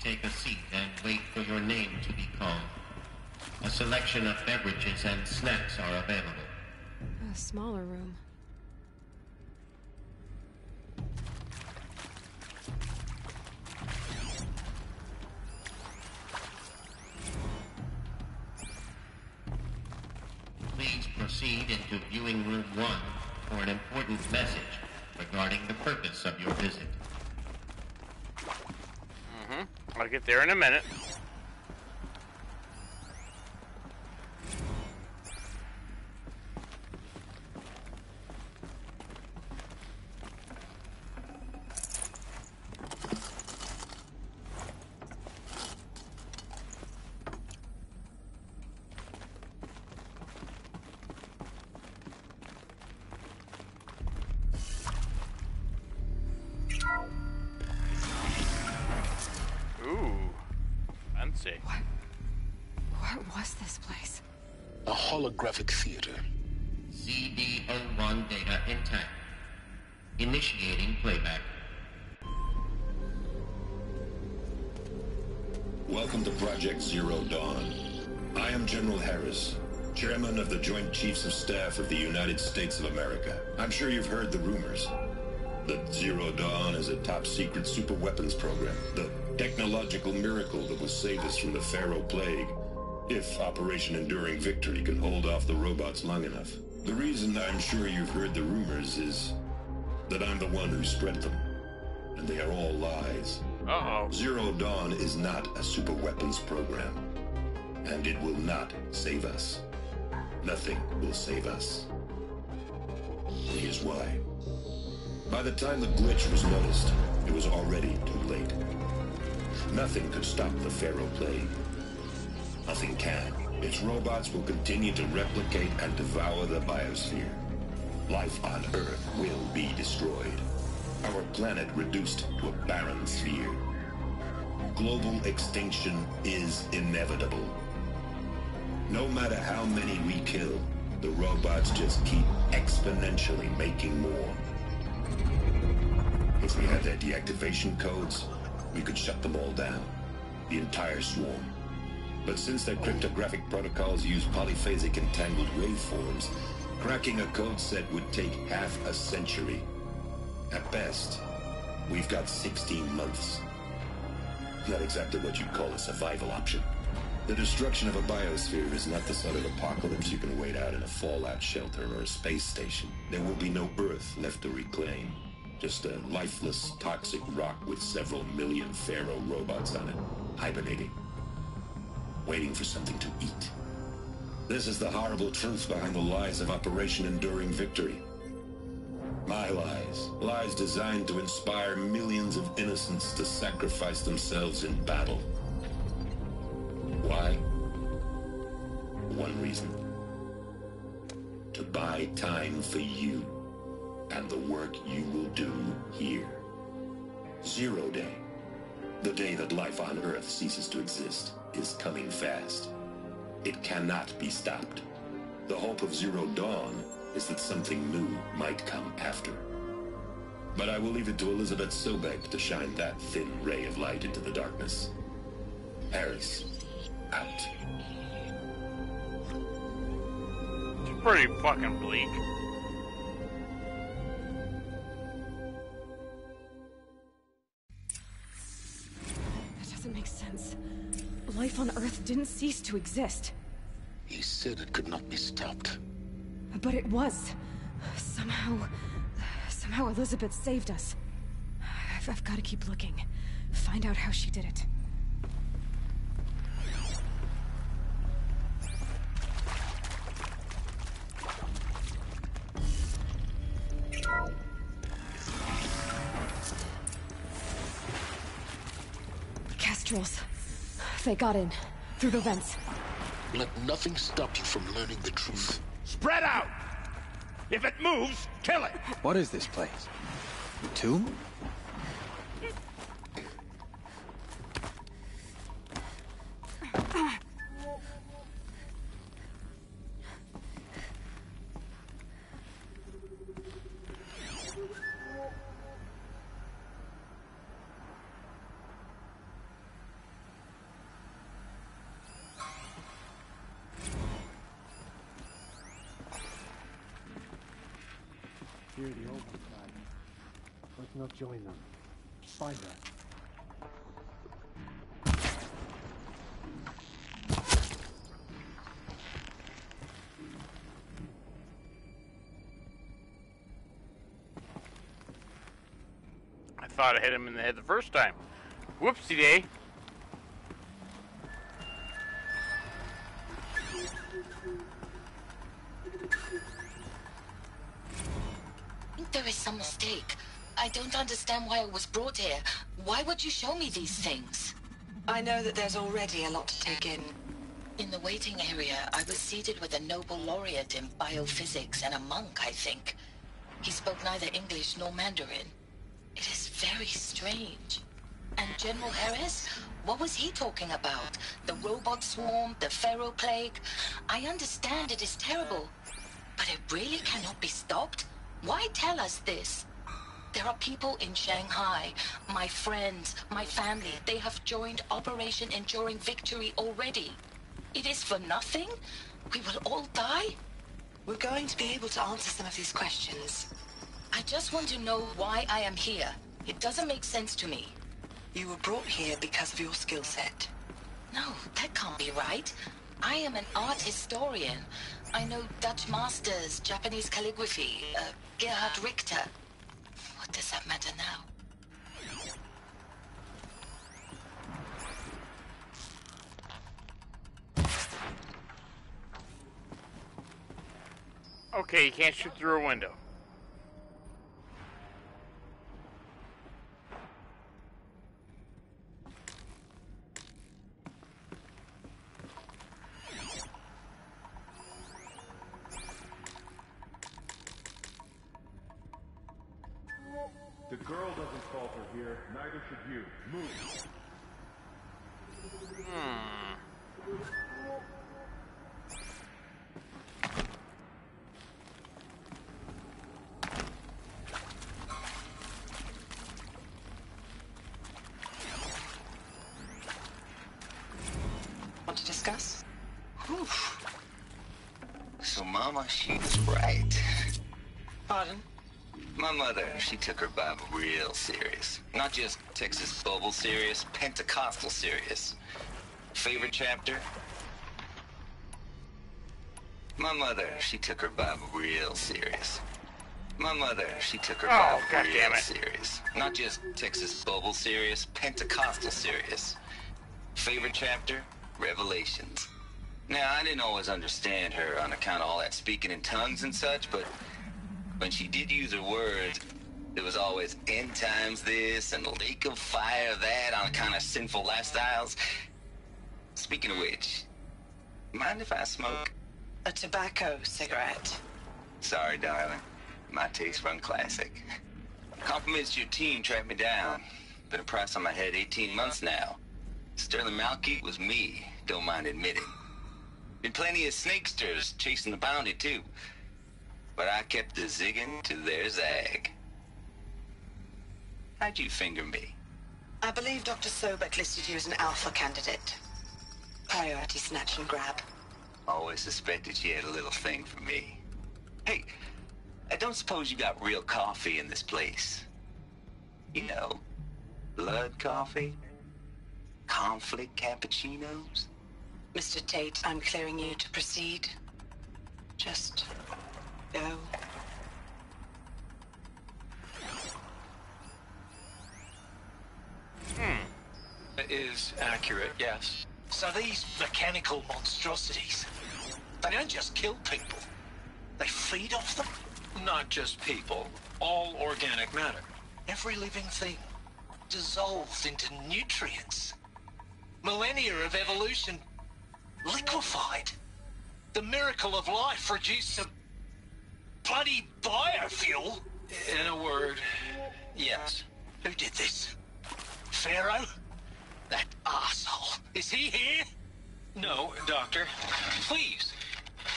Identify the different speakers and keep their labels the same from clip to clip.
Speaker 1: take a seat and wait for your name to be called. A selection of beverages and snacks are available.
Speaker 2: A smaller room.
Speaker 1: Please proceed into viewing room 1 for an important message regarding the purpose of your visit.
Speaker 3: I'll get there in a minute.
Speaker 2: What was this place?
Speaker 4: A holographic theater.
Speaker 1: ZD-01 data intact. Initiating playback.
Speaker 5: Welcome to Project Zero Dawn. I am General Harris, Chairman of the Joint Chiefs of Staff of the United States of America. I'm sure you've heard the rumors that Zero Dawn is a top-secret super-weapons program, the technological miracle that will save us from the Pharaoh Plague, if Operation Enduring Victory can hold off the robots long enough. The reason I'm sure you've heard the rumors is that I'm the one who spread them, and they are all lies. Zero Dawn is not a super-weapons program, and it will not save us. Nothing will save us. Here's why. By the time the glitch was noticed, it was already too late. Nothing could stop the Pharaoh Plague. Nothing can. Its robots will continue to replicate and devour the biosphere. Life on Earth will be destroyed. Our planet reduced to a barren sphere. Global extinction is inevitable. No matter how many we kill, the robots just keep exponentially making more. If we had their deactivation codes, we could shut them all down. The entire swarm. But since their cryptographic protocols use polyphasic entangled waveforms, cracking a code set would take half a century. At best, we've got 16 months. Not exactly what you'd call a survival option. The destruction of a biosphere is not the sort of apocalypse you can wait out in a fallout shelter or a space station. There will be no Earth left to reclaim. Just a lifeless, toxic rock with several million Pharaoh robots on it, hibernating, waiting for something to eat. This is the horrible truth behind the lies of Operation Enduring Victory. My lies. Lies designed to inspire millions of innocents to sacrifice themselves in battle. Why? One reason. To buy time for you and the work you will do here. Zero Day, the day that life on Earth ceases to exist, is coming fast. It cannot be stopped. The hope of Zero Dawn is that something new might come after. But I will leave it to Elizabeth Sobek to shine that thin ray of light into the darkness. Harris, out.
Speaker 3: It's pretty fucking bleak.
Speaker 2: That doesn't make sense. Life on Earth didn't cease to exist.
Speaker 4: He said it could not be stopped.
Speaker 2: But it was. Somehow Elizabeth saved us. I've got to keep looking. Find out how she did it. Kestrels. They got in. Through the vents.
Speaker 4: Let nothing stop you from learning the truth.
Speaker 6: Spread out! If it moves, kill it!
Speaker 7: What is this place? A tomb?
Speaker 8: security oversight. Let's not join them. Find her.
Speaker 3: I thought I hit him in the head the first time. Whoopsie day.
Speaker 9: There is some mistake. I don't understand why I was brought here. Why would you show me these things?
Speaker 10: I know that there's already a lot to take in.
Speaker 9: In the waiting area, I was seated with a Nobel laureate in biophysics and a monk, I think. He spoke neither English nor Mandarin. It is very strange. And General Harris? What was he talking about? The robot swarm, the Pharaoh plague? I understand it is terrible, but it really cannot be stopped? Why tell us this? There are people in Shanghai, my friends, my family. They have joined Operation Enduring Victory already. It is for nothing? We will all die?
Speaker 10: We're going to be able to answer some of these questions.
Speaker 9: I just want to know why I am here. It doesn't make sense to me.
Speaker 10: You were brought here because of your skill set.
Speaker 9: No, that can't be right. I am an art historian. I know Dutch masters, Japanese calligraphy, Gerhard Richter. What does that matter now?
Speaker 3: Okay, you can't shoot through a window.
Speaker 6: The girl doesn't falter here, neither should you. Move.
Speaker 10: Want to discuss?
Speaker 11: Whew. So Mama, she was right.
Speaker 10: Pardon?
Speaker 11: My mother, she took her Bible real serious. Not just Texas Bible serious, Pentecostal serious. Favorite chapter? My mother, she took her Bible real serious. My mother, she took her Bible real serious. Not just Texas Bible serious, Pentecostal serious. Favorite chapter? Revelations. Now, I didn't always understand her on account of all that speaking in tongues and such, but when she did use her words, there was always end times this and lake of fire that on account of sinful lifestyles. Speaking of which, mind if I smoke?
Speaker 10: A tobacco cigarette.
Speaker 11: Sorry, darling. My taste run classic. Compliments to your team tracked me down. Been a price on my head 18 months now. Sterling Malky was me, don't mind admitting. Been plenty of snakesters chasing the bounty, too. But I kept the zigging to their zag. How'd you finger me?
Speaker 10: I believe Dr. Sobek listed you as an alpha candidate. Priority snatch and grab.
Speaker 11: Always suspected she had a little thing for me. Hey, I don't suppose you got real coffee in this place. You know, blood coffee? Conflict cappuccinos?
Speaker 10: Mr. Tate, I'm clearing you to proceed. Just go.
Speaker 12: Is accurate, yes.
Speaker 13: So these mechanical monstrosities, they don't just kill people. They feed off them?
Speaker 12: Not just people. All organic matter.
Speaker 13: Every living thing dissolved into nutrients. Millennia of evolution liquefied. The miracle of life reduced to bloody biofuel.
Speaker 12: In a word, yes.
Speaker 13: Who did this? Pharaoh? That arsehole. Is he here?
Speaker 12: No, Doctor.
Speaker 13: Please,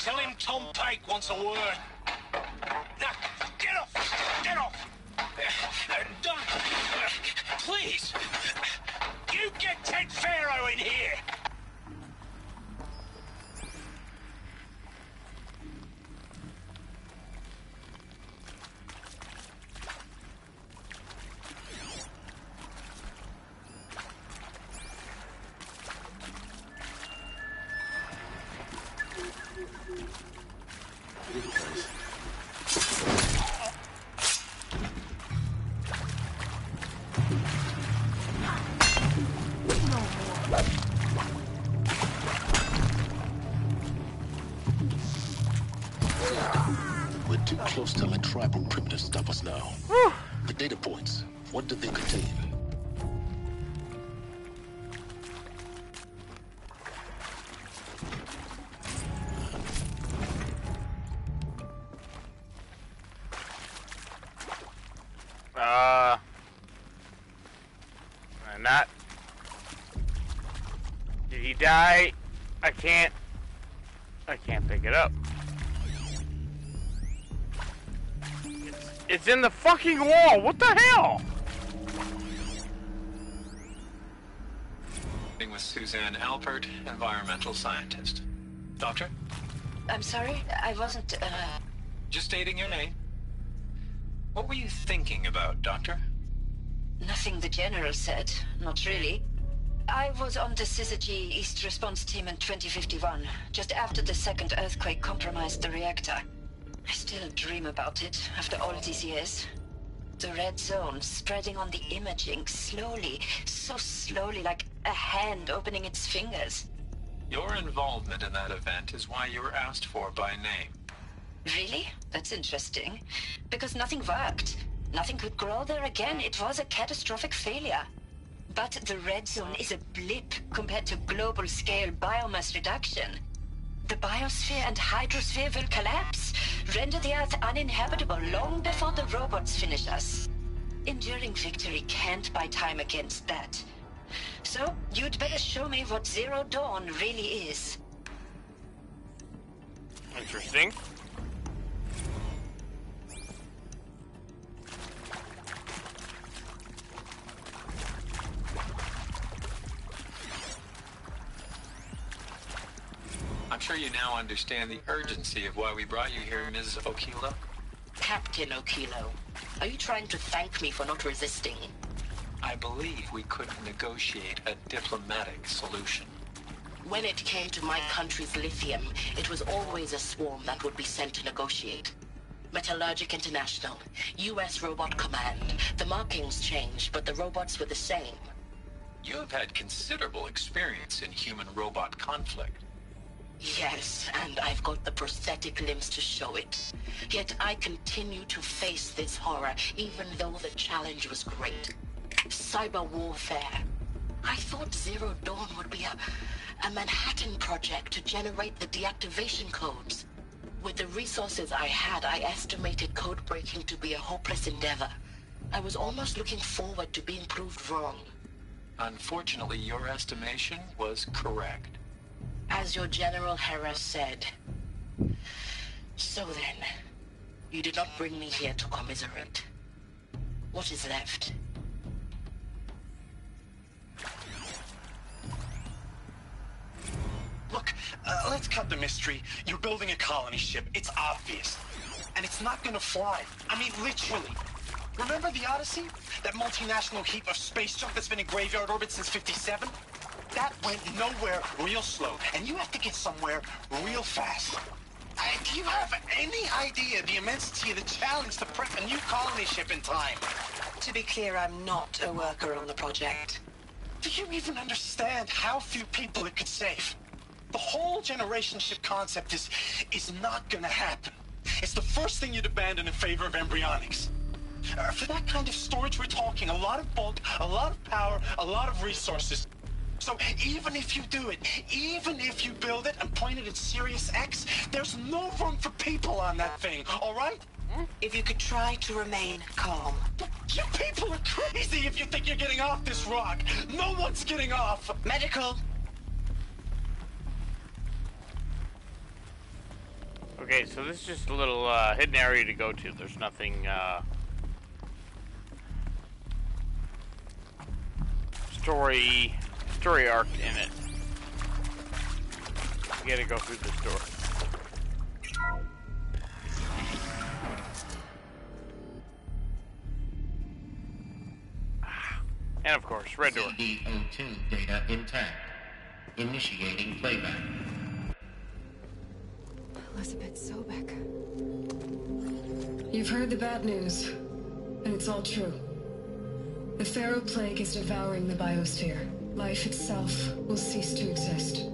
Speaker 13: tell him Tom Pake wants a word. Now, get off! Get off! Doctor, please! You get Ted Pharaoh in here!
Speaker 4: Too close to let tribal primitives stop us now. The data points, what did they contain?
Speaker 3: Not. Did he die? I can't pick it up. It's in the fucking wall. What the hell?
Speaker 12: With Suzanne Alpert, environmental scientist. Doctor?
Speaker 9: I'm sorry, I wasn't,
Speaker 12: Just stating your name. What were you thinking about, Doctor?
Speaker 9: Nothing the General said. Not really. I was on the Syzygy East Response Team in 2051, just after the second earthquake compromised the reactor. I still dream about it, after all these years. The red zone spreading on the imaging, slowly, so slowly, like a hand opening its fingers.
Speaker 12: Your involvement in that event is why you were asked for by name.
Speaker 9: Really? That's interesting. Because nothing worked. Nothing could grow there again. It was a catastrophic failure. But the red zone is a blip compared to global-scale biomass reduction. The biosphere and hydrosphere will collapse, render the Earth uninhabitable long before the robots finish us. Enduring victory can't buy time against that. So, you'd better show me what Zero Dawn really is.
Speaker 3: Interesting.
Speaker 12: I'm sure you now understand the urgency of why we brought you here, Ms. Okilo.
Speaker 9: Captain Okilo, are you trying to thank me for not resisting?
Speaker 12: I believe we couldn't negotiate a diplomatic solution.
Speaker 14: When it came to my country's lithium, it was always a swarm that would be sent to negotiate. Metallurgic International, U.S. Robot Command. The markings changed, but the robots were the same.
Speaker 12: You have had considerable experience in human-robot conflict.
Speaker 14: Yes, and I've got the prosthetic limbs to show it. Yet I continue to face this horror, even though the challenge was great. Cyber warfare. I thought Zero Dawn would be a Manhattan project to generate the deactivation codes. With the resources I had, I estimated code breaking to be a hopeless endeavor. I was almost looking forward to being proved wrong.
Speaker 12: Unfortunately, your estimation was correct.
Speaker 14: As your General Harris said. So then, you did not bring me here to commiserate. What is left?
Speaker 13: Look, let's cut the mystery. You're building a colony ship. It's obvious. And it's not gonna fly. I mean, literally. Remember the Odyssey? That multinational heap of space junk that's been in graveyard orbit since '57? That went nowhere real slow, and you have to get somewhere real fast. Do you have any idea the immensity of the challenge to prep a new colony ship in time?
Speaker 10: To be clear, I'm not a worker on the project.
Speaker 13: Do you even understand how few people it could save? The whole generation ship concept is not gonna happen. It's the first thing you'd abandon in favor of embryonics. For that kind of storage, we're talking a lot of bulk, a lot of power, a lot of resources. So even if you do it, even if you build it and point it at Sirius X, there's no room for people on that thing, all right?
Speaker 10: If you could try to remain calm.
Speaker 13: You people are crazy if you think you're getting off this rock. No one's getting off.
Speaker 10: Medical.
Speaker 3: Okay, so this is just a little hidden area to go to. There's nothing story arc in it. You gotta go through this door. And of course, red door.
Speaker 1: CD02 data intact. Initiating playback.
Speaker 2: Elizabeth Sobek.
Speaker 15: You've heard the bad news, and it's all true. The Pharaoh Plague is devouring the biosphere. Life itself will cease to exist.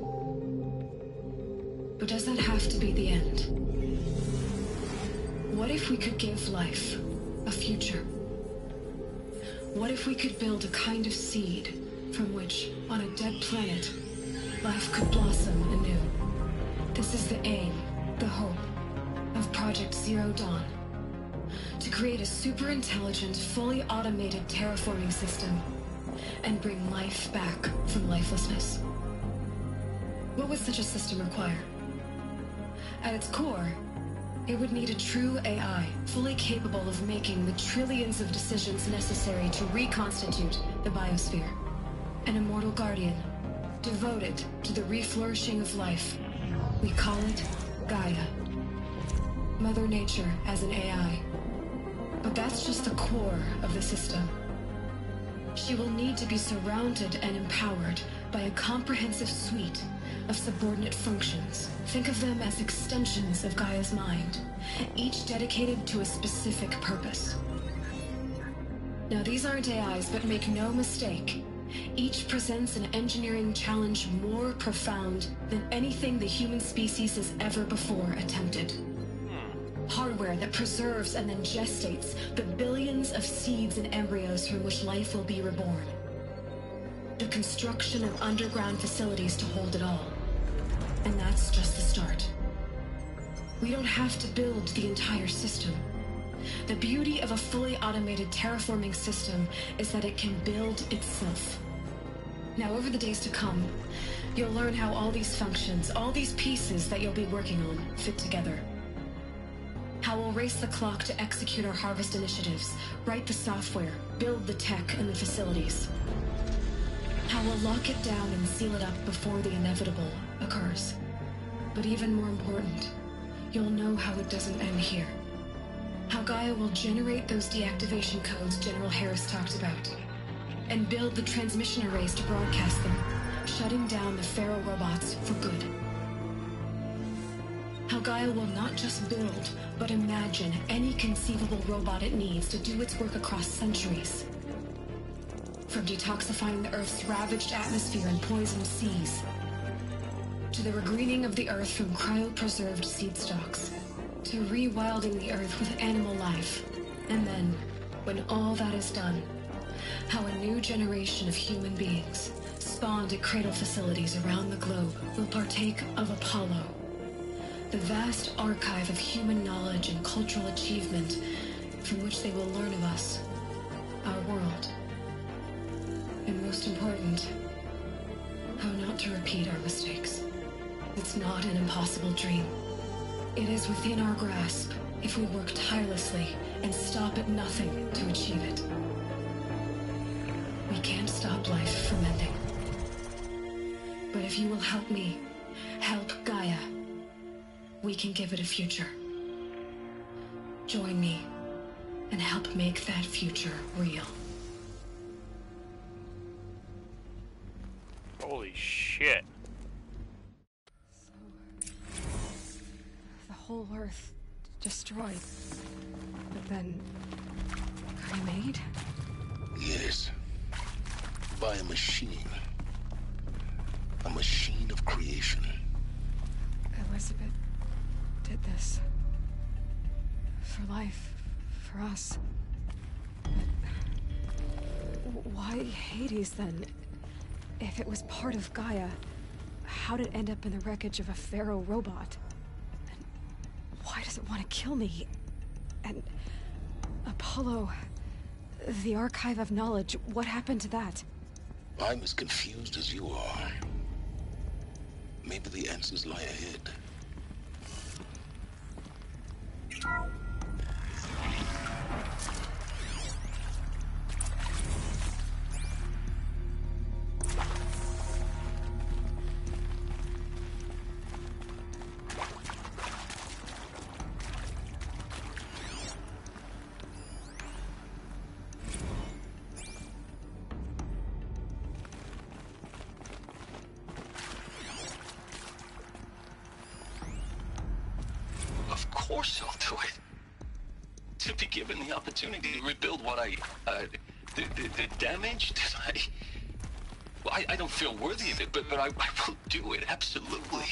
Speaker 15: But does that have to be the end? What if we could give life a future? What if we could build a kind of seed from which, on a dead planet, life could blossom anew? This is the aim, the hope, of Project Zero Dawn. To create a super-intelligent, fully automated terraforming system and bring life back from lifelessness. What would such a system require? At its core, it would need a true AI, fully capable of making the trillions of decisions necessary to reconstitute the biosphere. An immortal guardian, devoted to the reflourishing of life. We call it Gaia. Mother Nature as an AI. But that's just the core of the system. She will need to be surrounded and empowered by a comprehensive suite of subordinate functions. Think of them as extensions of Gaia's mind, each dedicated to a specific purpose. Now, these aren't AIs, but make no mistake, each presents an engineering challenge more profound than anything the human species has ever before attempted. Hardware that preserves and then gestates the billions of seeds and embryos from which life will be reborn. The construction of underground facilities to hold it all. And that's just the start. We don't have to build the entire system. The beauty of a fully automated terraforming system is that it can build itself. Now, over the days to come, you'll learn how all these functions, all these pieces that you'll be working on, fit together. How we'll race the clock to execute our harvest initiatives, write the software, build the tech and the facilities. How we'll lock it down and seal it up before the inevitable occurs. But even more important, you'll know how it doesn't end here. How Gaia will generate those deactivation codes General Harris talked about, and build the transmission arrays to broadcast them, shutting down the Pharaoh robots for good. How Gaia will not just build, but imagine any conceivable robot it needs to do its work across centuries. From detoxifying the Earth's ravaged atmosphere and poisoned seas, to the regreening of the Earth from cryopreserved seed stalks, to rewilding the Earth with animal life. And then, when all that is done, how a new generation of human beings, spawned at cradle facilities around the globe, will partake of Apollo, the vast archive of human knowledge and cultural achievement from which they will learn of us, our world. And most important, how not to repeat our mistakes. It's not an impossible dream. It is within our grasp if we work tirelessly and stop at nothing to achieve it. We can't stop life from ending. But if you will help me, help Gaia, we can give it a future. Join me and help make that future real.
Speaker 3: Holy shit.
Speaker 2: The whole Earth destroyed. But then remade?
Speaker 4: Yes. By a machine. A machine of creation.
Speaker 2: Elizabeth did this. For life. For us. But why Hades then? If it was part of Gaia, how did it end up in the wreckage of a Pharaoh robot? And why does it want to kill me? And Apollo, the Archive of Knowledge, what happened to that?
Speaker 4: I'm as confused as you are. Maybe the answers lie ahead.
Speaker 11: Of course I'll do it. To be given the opportunity to rebuild what the damage that I don't feel worthy of it, but I will do it, absolutely.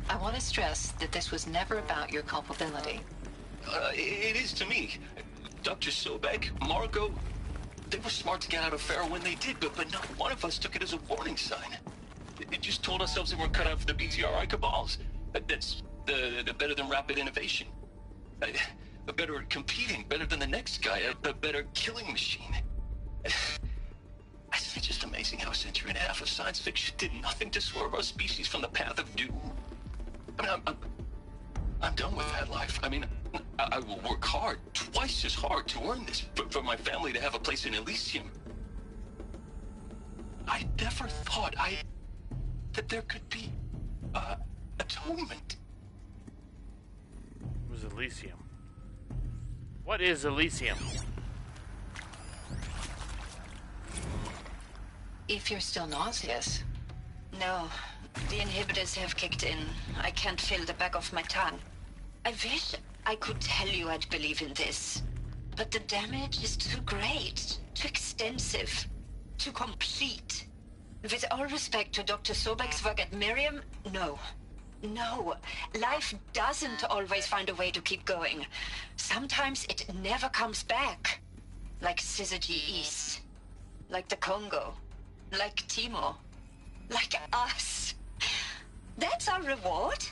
Speaker 9: I want to stress that this was never about your culpability.
Speaker 11: It is to me. Dr. Sobek, Margot, they were smart to get out of Faro when they did, but not one of us took it as a warning sign. It just told ourselves that we're cut out for the BTRI cabals. That's the better than rapid innovation. A better at competing, better than the next guy, a better killing machine. Isn't it just amazing how a century and a half of science fiction did nothing to swerve our species from the path of doom? I mean, I'm done with that life. I mean, I will work hard, twice as hard, to earn this, for my family to have a place in Elysium. I never thought that there could be atonement.
Speaker 3: It was Elysium. What is Elysium?
Speaker 9: If you're still nauseous.
Speaker 14: No, the inhibitors have kicked in. I can't feel the back of my tongue. I wish I could tell you I'd believe in this, but the damage is too great, too extensive, too complete. With all respect to Dr. Sobek's work at Miriam, no. No, life doesn't always find a way to keep going. Sometimes it never comes back. Like Syzygy East. Like the Congo. Like Timo. Like us. That's our reward?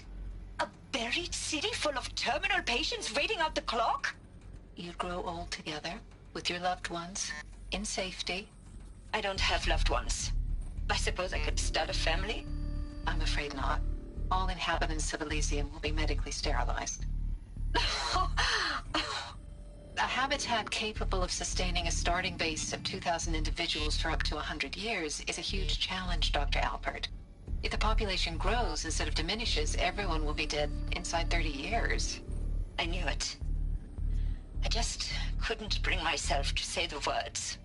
Speaker 14: A buried city full of terminal patients waiting out the clock?
Speaker 9: You grow old together, with your loved ones, in safety.
Speaker 14: I don't have loved ones. I suppose I could start a family?
Speaker 9: I'm afraid not. All inhabitants of Elysium will be medically sterilized. A habitat capable of sustaining a starting base of 2,000 individuals for up to 100 years is a huge challenge, Dr. Alpert. If the population grows instead of diminishes, everyone will be dead inside 30 years.
Speaker 14: I knew it. I just couldn't bring myself to say the words.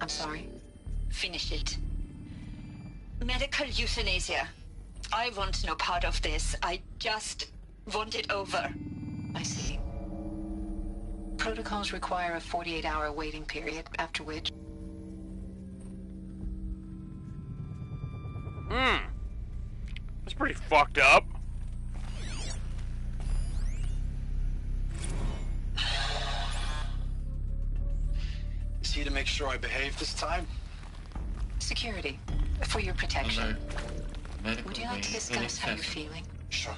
Speaker 9: I'm sorry?
Speaker 14: Finish it. Medical euthanasia. I want no part of this. I just want it over.
Speaker 9: I see. Protocols require a 48-hour waiting period, after which...
Speaker 3: That's pretty fucked up.
Speaker 7: See to make sure I behave this time?
Speaker 9: Security, for your protection. Would you like to discuss how you're feeling?
Speaker 7: Sure.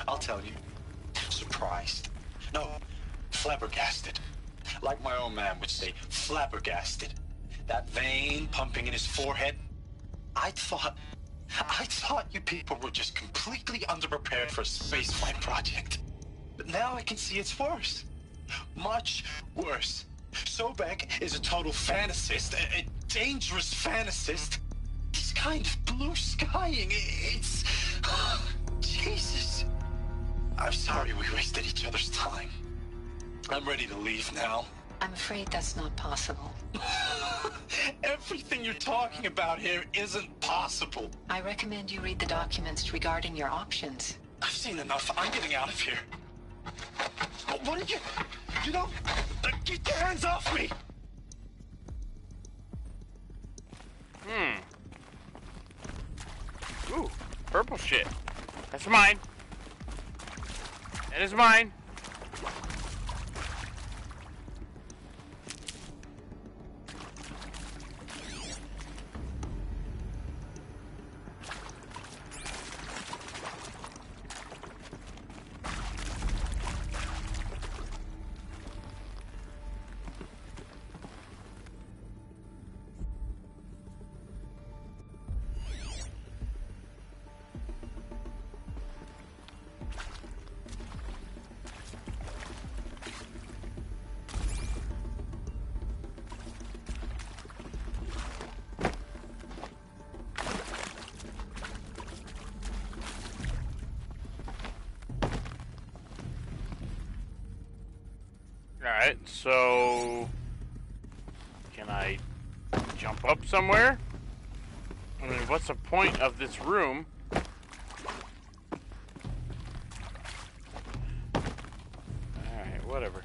Speaker 7: I'll tell you. Surprised. No, flabbergasted. Like my own man would say, flabbergasted. That vein pumping in his forehead. I thought you people were just completely underprepared for a spaceflight project. But now I can see it's worse. Much worse. Sobek is a total fantasist, a dangerous fantasist. This kind of blue skying, it's... Jesus. I'm sorry we wasted each other's time. I'm ready to leave now.
Speaker 9: I'm afraid that's not possible.
Speaker 7: Everything you're talking about here isn't possible.
Speaker 9: I recommend you read the documents regarding your options.
Speaker 7: I've seen enough. I'm getting out of here. What did you... You know... Get your hands off me!
Speaker 3: Ooh, purple shit. That's mine. That is mine. Alright, so... Can I jump up somewhere? I mean, what's the point of this room? Alright, whatever.